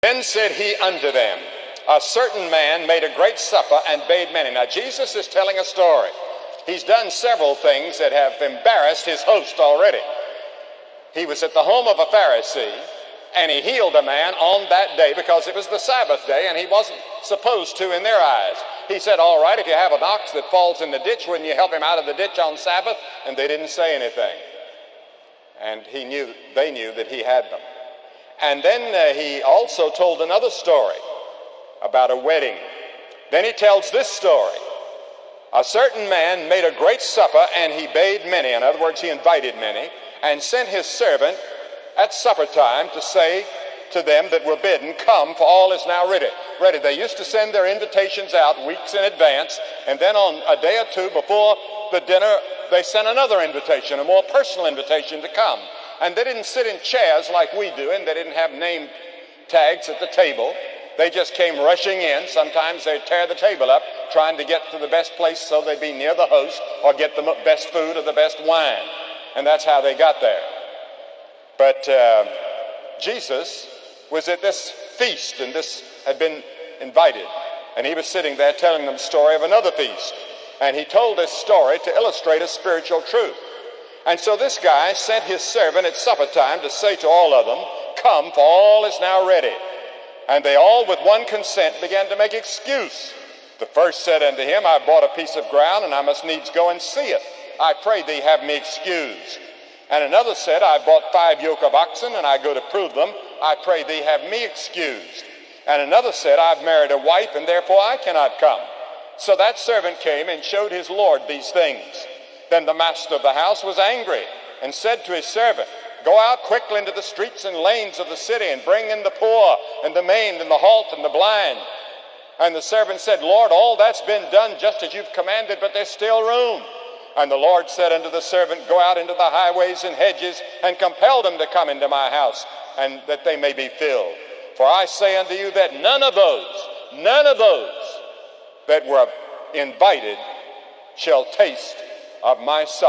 Then said he unto them, a certain man made a great supper and bade many. Now Jesus is telling a story. He's done several things that have embarrassed his host already. He was at the home of a Pharisee, and he healed a man on that day because it was the Sabbath day, and he wasn't supposed to in their eyes. He said, all right, if you have an ox that falls in the ditch, wouldn't you help him out of the ditch on Sabbath? And they didn't say anything. And they knew that he had them. And then he also told another story about a wedding. Then he tells this story. A certain man made a great supper, and he bade many. In other words, he invited many, and sent his servant at supper time to say to them that were bidden, come, for all is now ready. They used to send their invitations out weeks in advance, and then on a day or two before the dinner, they sent another invitation, a more personal invitation to come. And they didn't sit in chairs like we do, and they didn't have name tags at the table. They just came rushing in. Sometimes they'd tear the table up, trying to get to the best place so they'd be near the host or get the best food or the best wine. And that's how they got there. But Jesus was at this feast, and this had been invited. And he was sitting there telling them the story of another feast. And he told this story to illustrate a spiritual truth. And so this guy sent his servant at supper time to say to all of them, come, for all is now ready. And they all with one consent began to make excuse. The first said unto him, I bought a piece of ground, and I must needs go and see it. I pray thee have me excused. And another said, I bought 5 yoke of oxen, and I go to prove them. I pray thee have me excused. And another said, I've married a wife, and therefore I cannot come. So that servant came and showed his lord these things. Then the master of the house was angry, and said to his servant, go out quickly into the streets and lanes of the city, and bring in the poor, and the maimed, and the halt, and the blind. And the servant said, Lord, all that's been done just as you've commanded, but there's still room. And the Lord said unto the servant, go out into the highways and hedges, and compel them to come into my house, and that they may be filled. For I say unto you that none of those that were invited shall taste of my supper.